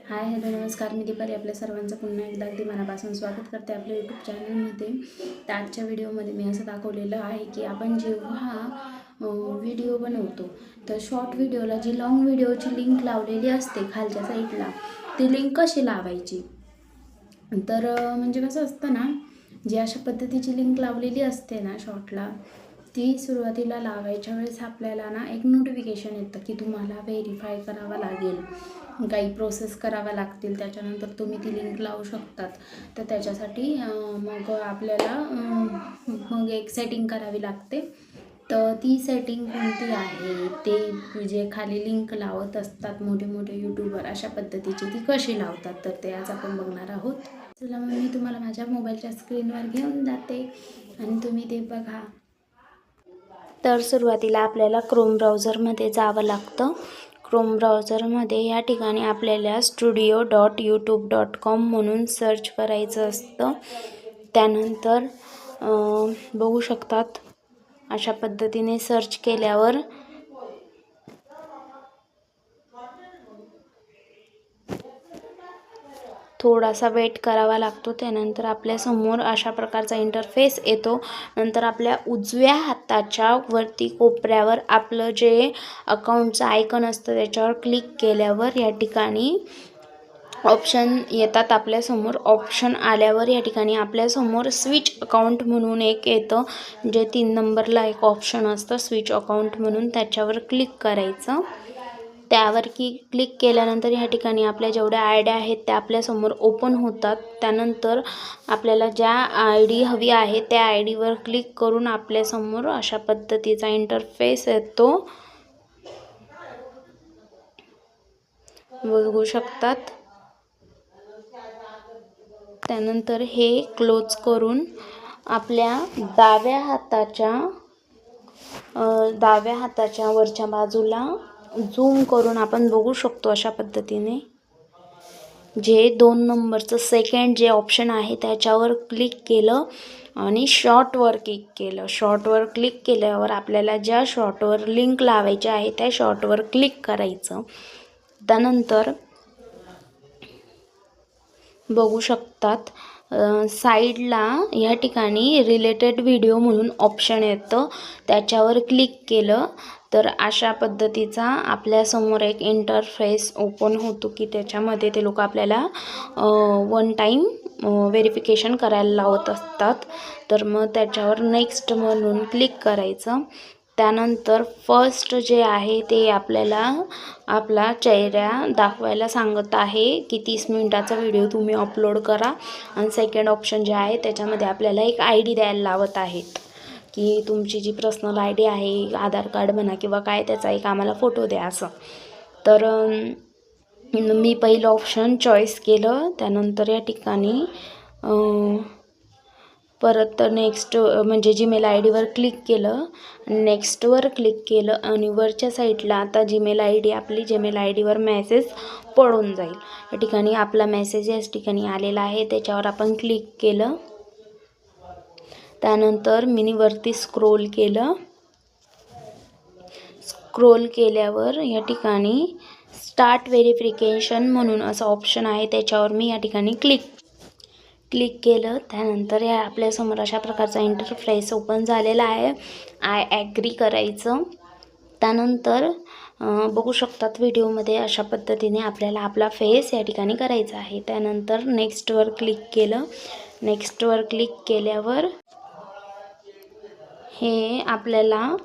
Hi hello नमस्कार, मी दीपाली आपल्या सर्वांचं पुन्हा एकदा अगदी मनापासून स्वागत करते आपल्या यूट्यूब चॅनलमध्ये. तर आजच्या व्हिडिओमध्ये मी असं दाखवलेलं आहे की आपण जेव्हा व्हिडिओ बनवतो तर शॉर्ट व्हिडिओला जी लॉंग व्हिडिओची लिंक लावलेली असते खालच्या साईडला, ती लिंक कशी लावायची. तर म्हणजे कसं असतं ना, जी अशा पद्धतीची लिंक लावलेली असते ना शॉर्टला, ती सुरुवातीला लावायच्या वेळेस आपल्याला ना एक नोटिफिकेशन येतं की तुम्हाला व्हेरीफाय करावं लागेल, काही प्रोसेस कराव्या लागतील, त्याच्यानंतर तुम्ही ती लिंक लावू शकतात. तर त्याच्यासाठी मग आपल्याला मग एक सेटिंग करावी लागते. तर ती सेटिंग कोणती आहे, ते जे खाली लिंक लावत असतात मोठे मोठे यूट्यूबर, अशा पद्धतीची ती कशी लावतात, तर ते आज आपण बघणार आहोत. चला मग मी तुम्हाला माझ्या मोबाईलच्या स्क्रीनवर घेऊन जाते आणि तुम्ही ते बघा. तर सुरुवातीला आपल्याला क्रोम ब्राउझरमध्ये जावं लागतं. क्रोम ब्राउझरमध्ये या ठिकाणी आपल्याला studio.youtube.com म्हणून सर्च करायचं असतं. त्यानंतर बघू शकतात अशा पद्धतीने सर्च केल्यावर थोडासा वेट करावा लागतो. त्यानंतर आपल्यासमोर अशा प्रकारचा इंटरफेस येतो. नंतर आपल्या उजव्या हाताच्या वरती कोपऱ्यावर आपलं जे अकाउंटचं आयकन असतं त्याच्यावर क्लिक केल्यावर या ठिकाणी ऑप्शन येतात आपल्यासमोर. ऑप्शन आल्यावर या ठिकाणी आपल्यासमोर स्विच अकाउंट म्हणून एक येतं, जे 3 नंबरला एक ऑप्शन असतं स्विच अकाउंट म्हणून, त्याच्यावर क्लिक करायचं. त्यावर क्लिक केल्यानंतर या ठिकाणी आपल्या जेवढ्या आयडिया आहेत त्या आपल्यासमोर ओपन होतात. त्यानंतर आपल्याला ज्या ID हवी आहे त्या IDवर क्लिक करून आपल्यासमोर अशा पद्धतीचा इंटरफेस येतो, बघू शकतात. त्यानंतर हे क्लोज करून आपल्या डाव्या हाताच्या वरच्या बाजूला झूम करून आपण बघू शकतो अशा पद्धतीने. जे 2 नंबरचं सेकंड जे ऑप्शन आहे त्याच्यावर क्लिक केलं आणि शॉर्टवर क्लिक केलं. शॉर्टवर क्लिक केल्यावर आपल्याला ज्या शॉर्टवर लिंक लावायची आहे त्या शॉर्टवर क्लिक करायचं. त्यानंतर बघू शकतात साईडला या ठिकाणी रिलेटेड व्हिडिओ म्हणून ऑप्शन येतं, त्याच्यावर क्लिक केलं तर अशा पद्धतीचा आपल्यासमोर एक इंटरफेस ओपन होतो की त्याच्यामध्ये ते लोक आपल्याला 1 टाईम व्हेरिफिकेशन करायला लावत असतात. तर मग त्याच्यावर नेक्स्ट म्हणून क्लिक करायचं. त्यानंतर फर्स्ट जे आहे ते आपल्याला आपला चेहरा दाखवायला सांगत आहे की 30 मिनिटाचा व्हिडिओ तुम्ही अपलोड करा. आणि सेकंड ऑप्शन जे आहे त्याच्यामध्ये आपल्याला एक ID द्यायला लावत आहेत की तुमची जी पर्सनल ID आहे, आधार कार्ड म्हणा किंवा काय, त्याचा एक आम्हाला फोटो द्या असं. तर मी पहिलं ऑप्शन चॉईस केलं. त्यानंतर या ठिकाणी परत नेक्स्ट म्हणजे जीमेल IDवर क्लिक केलं, नेक्स्टवर क्लिक केलं आणि वरच्या साईडला आता आपली जीमेल IDवर मेसेज पडून जाईल. या ठिकाणी आपला मेसेज याच ठिकाणी आलेला आहे, त्याच्यावर आपण क्लिक केलं. त्यानंतर मिनीवरती स्क्रोल केलं. स्क्रोल केल्यावर या ठिकाणी स्टार्ट व्हेरिफिकेशन म्हणून असं ऑप्शन आहे, त्याच्यावर मी या ठिकाणी क्लिक केलं. त्यानंतर या आपल्यासमोर अशा प्रकारचा इंटरफेस ओपन झालेला आहे. आय ॲग्री करायचं. त्यानंतर बघू शकतात व्हिडिओमध्ये अशा पद्धतीने आपल्याला आपला फेस या ठिकाणी करायचा आहे. त्यानंतर नेक्स्टवर क्लिक केलं. नेक्स्टवर क्लिक केल्यावर हे आपल्याला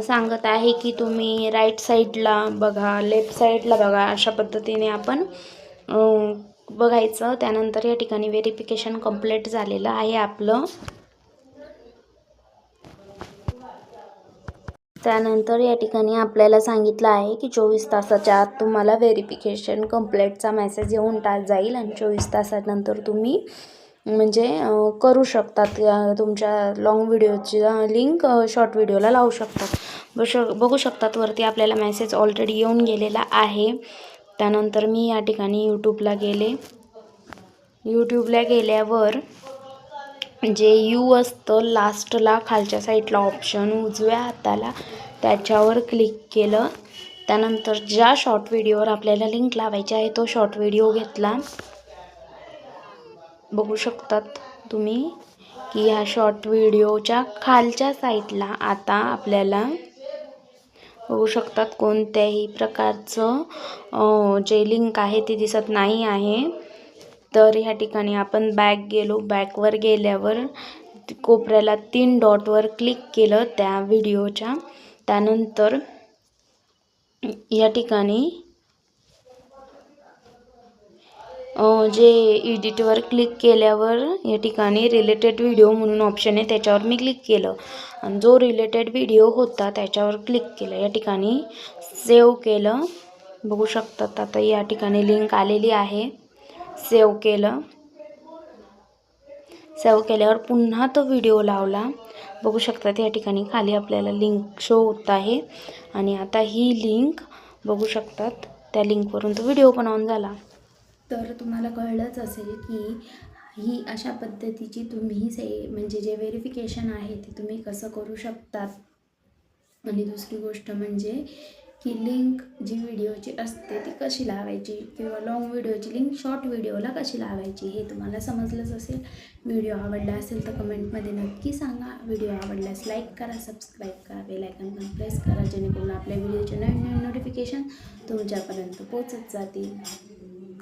सांगत आहे की तुम्ही राईट साईडला बघा, लेफ्ट साईडला बघा, अशा पद्धतीने आपण बघायचं. त्यानंतर या ठिकाणी व्हेरिफिकेशन कंप्लीट झालेलं आहे आपलं. त्यानंतर या ठिकाणी आपल्याला सांगितलं आहे की 24 तासाच्या आत तुम्हाला व्हेरिफिकेशन कंप्लीटचा मेसेज येऊन जाईल आणि 24 तासानंतर तुम्ही म्हणजे करू शकतात, तुमच्या लॉंग व्हिडिओची लिंक शॉर्ट व्हिडिओला लावू शकतात. बघू शकतात वरती आपल्याला मेसेज ऑलरेडी येऊन गेलेला आहे. त्यानंतर मी या ठिकाणी यूट्यूबला गेल्यावर जे यू असतं लास्टला खालच्या साईडला ऑप्शन उजव्या हाताला, त्याच्यावर क्लिक केलं. त्यानंतर ज्या शॉर्ट व्हिडिओवर आपल्याला लिंक लावायची आहे तो शॉर्ट व्हिडिओ घेतला. बघू शकतात तुम्ही की ह्या शॉर्ट व्हिडिओच्या खालच्या साईडला आता आपल्याला बघू शकतात कोणत्याही प्रकारचं जे लिंक आहे ते दिसत नाही आहे. तर ह्या ठिकाणी आपण बॅक गेलो. बॅकवर गेल्यावर कोपऱ्याला 3 डॉटवर क्लिक केलं त्या व्हिडिओच्या. त्यानंतर या ठिकाणी जे एडिटवर क्लिक केल्यावर या ठिकाणी रिलेटेड व्हिडिओ म्हणून ऑप्शन आहे, त्याच्यावर मी क्लिक केलं आणि जो रिलेटेड व्हिडिओ होता त्याच्यावर क्लिक केलं. या ठिकाणी सेव्ह केलं. बघू शकतात आता या ठिकाणी लिंक आलेली आहे. सेव्ह केलं. सेव्ह केल्यावर पुन्हा तो व्हिडिओ लावला. बघू शकतात या ठिकाणी खाली आपल्याला लिंक शो होत आहे आणि आता ही लिंक बघू शकतात त्या लिंकवरून तो व्हिडिओ पण ऑन झाला. तर तुम्हाला कळलंच असेल की ही अशा पद्धतीची तुम्ही म्हणजे जे व्हेरिफिकेशन आहे ते तुम्ही कसं करू शकतात. आणि दुसरी गोष्ट म्हणजे की लिंक जी व्हिडिओची असते ती कशी लावायची किंवा लॉंग व्हिडिओची लिंक शॉर्ट व्हिडिओला कशी लावायची हे तुम्हाला समजलंच असेल. व्हिडिओ आवडला असेल तर कमेंटमध्ये नक्की सांगा. व्हिडिओ आवडल्यास लाईक करा, सबस्क्राईब करा, बेल आयकॉन पण प्रेस करा जेणेकरून आपल्या व्हिडिओचे नवीन नोटिफिकेशन तुमच्यापर्यंत पोहोचत जातील.